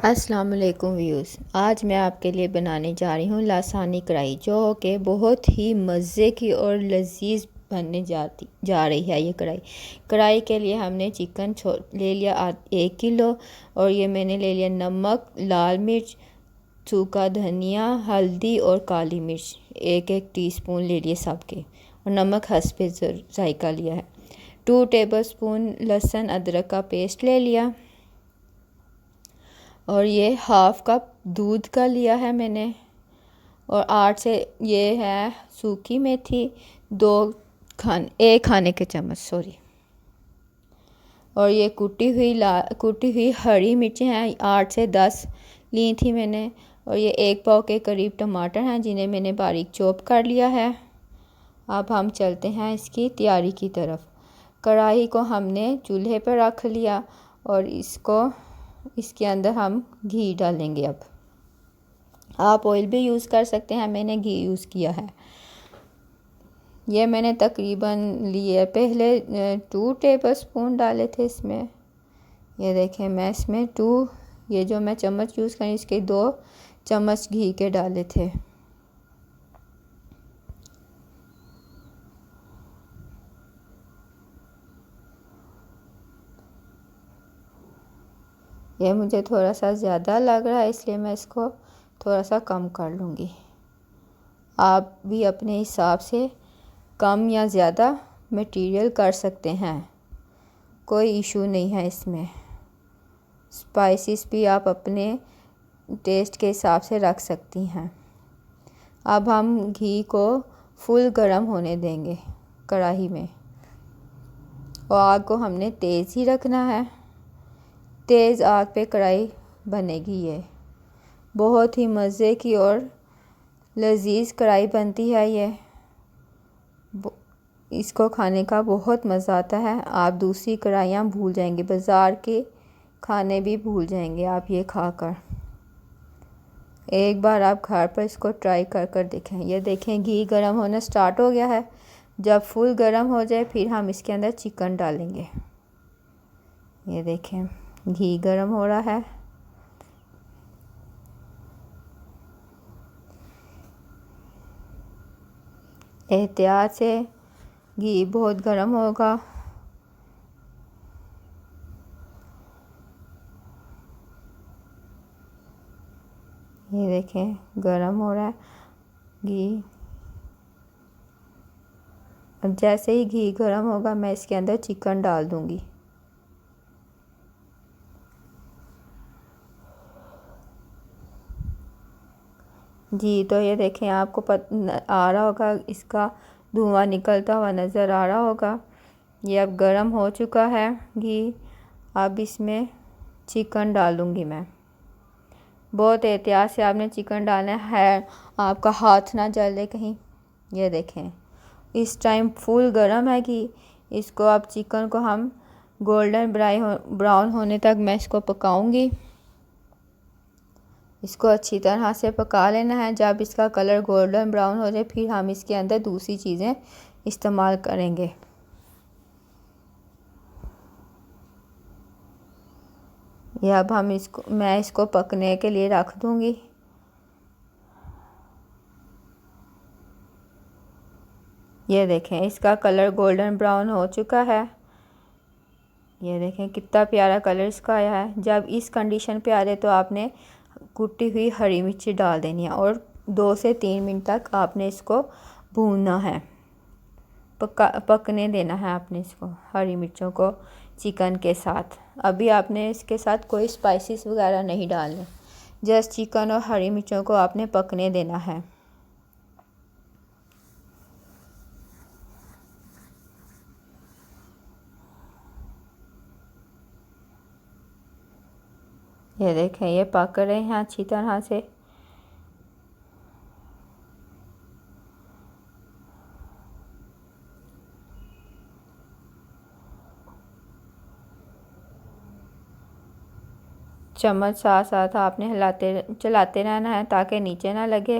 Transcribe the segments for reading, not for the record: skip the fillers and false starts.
अस्सलाम वालेकुम व्यूज़। आज मैं आपके लिए बनाने जा रही हूँ लासानी कढ़ाई, जो कि बहुत ही मज़े की और लजीज बनने जा रही है। ये कढ़ाई के लिए हमने चिकन ले लिया 1 किलो, और ये मैंने ले लिया नमक, लाल मिर्च, सूखा धनिया, हल्दी और काली मिर्च 1-1 टीस्पून ले लिए सबके, और नमक हस्बे जायका लिया है। 2 टेबलस्पून लहसुन अदरक का पेस्ट ले लिया, और ये हाफ़ कप दूध का लिया है मैंने, और 8 से ये है सूखी मेथी, 1 खाने के चम्मच सॉरी, और ये कुटी हुई हरी मिर्चें हैं 8 से 10 ली थी मैंने, और ये 1 पाव के करीब टमाटर हैं जिन्हें मैंने बारीक चॉप कर लिया है। अब हम चलते हैं इसकी तैयारी की तरफ। कढ़ाई को हमने चूल्हे पर रख लिया, और इसके अंदर हम घी डालेंगे। अब आप ऑयल भी यूज़ कर सकते हैं, मैंने घी यूज़ किया है। ये मैंने तकरीबन लिए पहले 2 टेबलस्पून डाले थे इसमें। ये देखें, मैं इसमें ये जो मैं चम्मच यूज़ करी इसके 2 चम्मच घी के डाले थे। ये मुझे थोड़ा सा ज़्यादा लग रहा है, इसलिए मैं इसको थोड़ा सा कम कर लूँगी। आप भी अपने हिसाब से कम या ज़्यादा मटेरियल कर सकते हैं, कोई इशू नहीं है इसमें। स्पाइसेस भी आप अपने टेस्ट के हिसाब से रख सकती हैं। अब हम घी को फुल गर्म होने देंगे कढ़ाई में, और आग को हमने तेज़ ही रखना है। तेज़ आग पे कढ़ाई बनेगी। ये बहुत ही मज़े की और लजीज कढ़ाई बनती है। इसको खाने का बहुत मज़ा आता है। आप दूसरी कढ़ाइयाँ भूल जाएंगे, बाज़ार के खाने भी भूल जाएंगे आप ये खाकर। एक बार आप घर पर इसको ट्राई कर देखें। ये देखें, घी गर्म होना स्टार्ट हो गया है। जब फुल गर्म हो जाए फिर हम इसके अंदर चिकन डालेंगे। ये देखें, घी गर्म हो रहा है। एहतियात से, घी बहुत गर्म होगा। ये देखें, गर्म हो रहा है घी। जैसे ही घी गर्म होगा मैं इसके अंदर चिकन डाल दूंगी। जी, तो ये देखें, आपको आ रहा होगा, इसका धुआं निकलता हुआ नज़र आ रहा होगा। ये अब गर्म हो चुका है घी। अब इसमें चिकन डालूँगी मैं। बहुत एहतियात से आपने चिकन डालना है, आपका हाथ ना जले कहीं। ये देखें, इस टाइम फुल गर्म है घी। इसको अब चिकन को हम गोल्डन ब्राउन होने तक मैं इसको पकाऊंगी। इसको अच्छी तरह से पका लेना है। जब इसका कलर गोल्डन ब्राउन हो जाए फिर हम इसके अंदर दूसरी चीज़ें इस्तेमाल करेंगे। ये अब मैं इसको पकने के लिए रख दूंगी। ये देखें, इसका कलर गोल्डन ब्राउन हो चुका है। ये देखें कितना प्यारा कलर इसका आया है। जब इस कंडीशन पे आ जाए तो आपने कुटी हुई हरी मिर्ची डाल देनी है, और 2 से 3 मिनट तक आपने इसको भूनना है, पकने देना है आपने इसको, हरी मिर्चों को चिकन के साथ। अभी आपने इसके साथ कोई स्पाइसेस वगैरह नहीं डालने, जस्ट चिकन और हरी मिर्चों को आपने पकने देना है। ये देखें, ये पक रहे हैं अच्छी तरह से। चम्मच साथ साथ आपने चलाते रहना है ताकि नीचे ना लगे।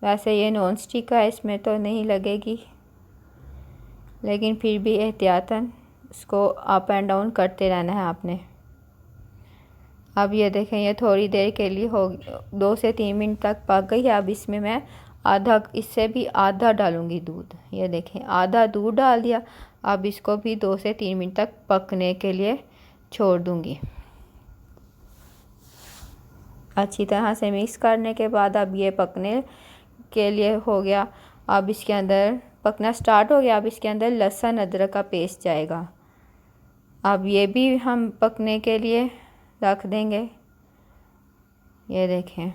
वैसे ये नॉन स्टिक है, इसमें तो नहीं लगेगी, लेकिन फिर भी एहतियातन इसको अप एंड डाउन करते रहना है आपने। अब ये देखें, ये थोड़ी देर के लिए हो 2 से 3 मिनट तक पक गई है। अब इसमें मैं आधा, इससे भी आधा डालूँगी दूध। ये देखें, आधा दूध डाल दिया। अब इसको भी 2 से 3 मिनट तक पकने के लिए छोड़ दूँगी। अच्छी तरह से मिक्स करने के बाद अब ये पकने के लिए हो गया। अब इसके अंदर पकना स्टार्ट हो गया। अब इसके अंदर लहसुन अदरक का पेस्ट जाएगा। अब ये भी हम पकने के लिए रख देंगे। ये देखें,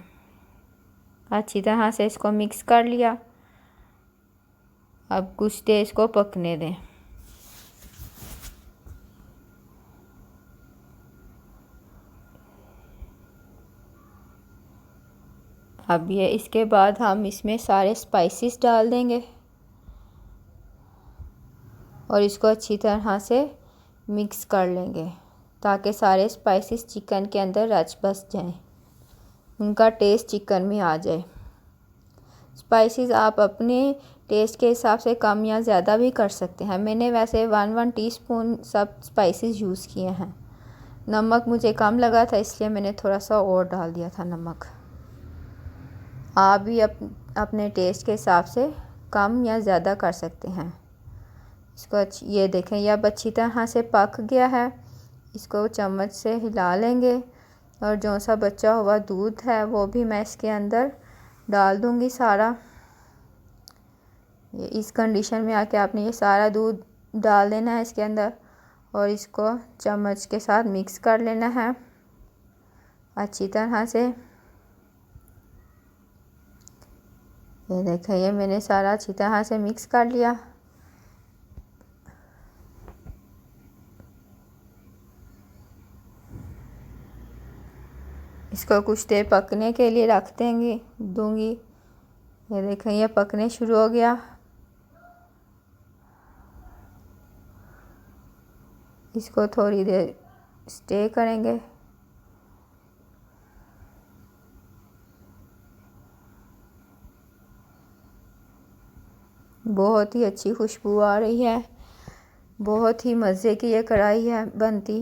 अच्छी तरह से इसको मिक्स कर लिया। अब कुछ देर इसको पकने दें। अब ये इसके बाद हम इसमें सारे स्पाइसेस डाल देंगे और इसको अच्छी तरह से मिक्स कर लेंगे ताकि सारे स्पाइसेस चिकन के अंदर रच बस जाएं, उनका टेस्ट चिकन में आ जाए। स्पाइसेस आप अपने टेस्ट के हिसाब से कम या ज़्यादा भी कर सकते हैं। मैंने वैसे 1 टीस्पून सब स्पाइसेस यूज़ किए हैं। नमक मुझे कम लगा था, इसलिए मैंने थोड़ा सा और डाल दिया था नमक। आप भी अपने टेस्ट के हिसाब से कम या ज़्यादा कर सकते हैं। इसको ये देखें, ये अब अच्छी तरह से पक गया है। इसको चम्मच से हिला लेंगे और जो सा बचा हुआ दूध है वो भी मैं इसके अंदर डाल दूंगी सारा। ये इस कंडीशन में आके आपने ये सारा दूध डाल देना है इसके अंदर और इसको चम्मच के साथ मिक्स कर लेना है अच्छी तरह से। ये देखें, ये मैंने सारा अच्छी तरह से मिक्स कर लिया। इसको कुछ देर पकने के लिए रख दूंगी। ये देखें, ये पकने शुरू हो गया। इसको थोड़ी देर स्टे करेंगे। बहुत ही अच्छी खुशबू आ रही है, बहुत ही मज़े की ये कढ़ाई है बनती।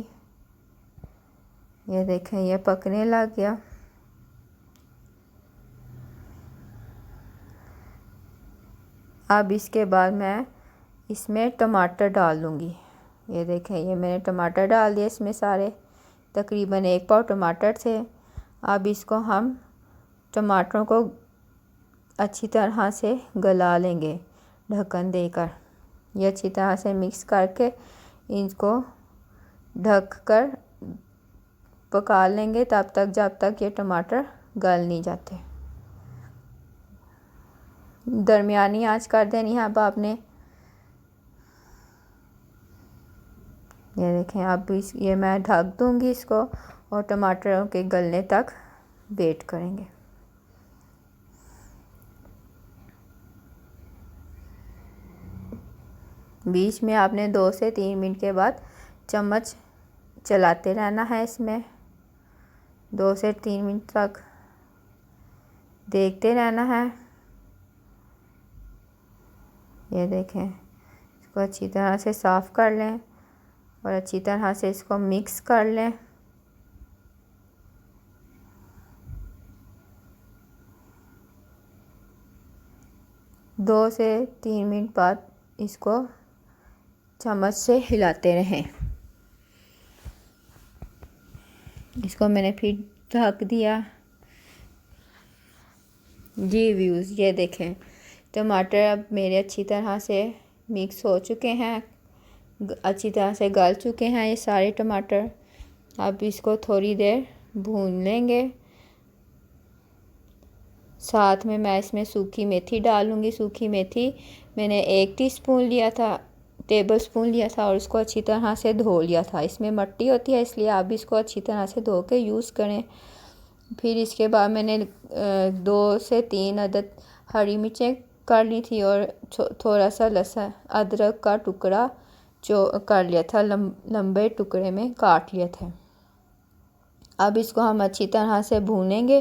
ये देखें, ये पकने लग गया। अब इसके बाद मैं इसमें टमाटर डाल दूँगी। ये देखें, ये मैंने टमाटर डाल दिए इसमें सारे, तकरीबन 1 पाव टमाटर थे। अब इसको हम टमाटरों को अच्छी तरह से गला लेंगे ढक्कन देकर। ये अच्छी तरह से मिक्स करके इनको ढक कर पका लेंगे तब तक जब तक ये टमाटर गल नहीं जाते। दरमियानी आंच कर देनी है अब आपने। ये देखें, अब ये मैं ढक दूंगी इसको और टमाटरों के गलने तक वेट करेंगे। बीच में आपने 2 से 3 मिनट के बाद चम्मच चलाते रहना है। इसमें 2 से 3 मिनट तक देखते रहना है। ये देखें, इसको अच्छी तरह से साफ़ कर लें और अच्छी तरह से इसको मिक्स कर लें। दो से 3 मिनट बाद इसको चम्मच से हिलाते रहें। इसको मैंने फिर ढक दिया। जी व्यूज़, ये देखें, टमाटर अब मेरे अच्छी तरह से मिक्स हो चुके हैं, अच्छी तरह से गल चुके हैं ये सारे टमाटर। अब इसको थोड़ी देर भून लेंगे। साथ में मैं इसमें सूखी मेथी डालूँगी। सूखी मेथी मैंने 1 टेबल स्पून लिया था और इसको अच्छी तरह से धो लिया था। इसमें मिट्टी होती है, इसलिए आप इसको अच्छी तरह से धो के यूज़ करें। फिर इसके बाद मैंने 2 से 3 अदद हरी मिर्चें कर ली थी और थोड़ा सा लहसुन अदरक का टुकड़ा जो कर लिया था, लंबे टुकड़े में काट लिए थे। अब इसको हम अच्छी तरह से भूनेंगे,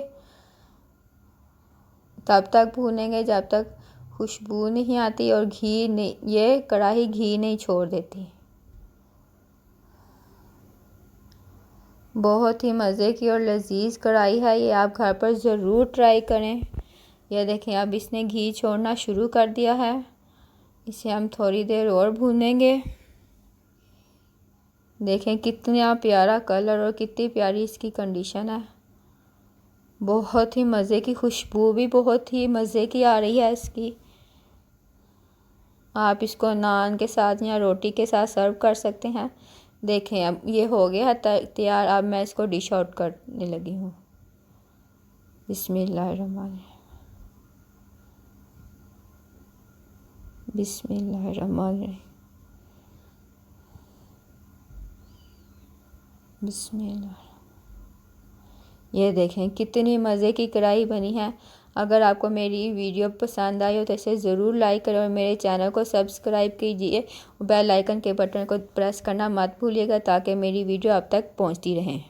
तब तक भूनेंगे जब तक खुशबू नहीं आती और घी नहीं, ये कढ़ाई घी नहीं छोड़ देती। बहुत ही मज़े की और लजीज कढ़ाई है ये, आप घर पर ज़रूर ट्राई करें। यह देखें अब इसने घी छोड़ना शुरू कर दिया है, इसे हम थोड़ी देर और भूनेंगे। देखें कितना प्यारा कलर और कितनी प्यारी इसकी कंडीशन है। बहुत ही मज़े की, खुशबू भी बहुत ही मज़े की आ रही है इसकी। आप इसको नान के साथ या रोटी के साथ सर्व कर सकते हैं। देखें अब ये हो गया है तैयार। अब मैं इसको डिश आउट करने लगी हूँ। बिस्मिल्लाहिर्रहमानिर्रहीम, बिस्मिल्लाहिर्रहमानिर्रहीम, बिस्मिल्लाह। ये देखें कितनी मज़े की कढ़ाई बनी है। अगर आपको मेरी वीडियो पसंद आई हो तो इसे ज़रूर लाइक करें और मेरे चैनल को सब्सक्राइब कीजिए। बेल आइकन के बटन को प्रेस करना मत भूलिएगा ताकि मेरी वीडियो आप तक पहुंचती रहें।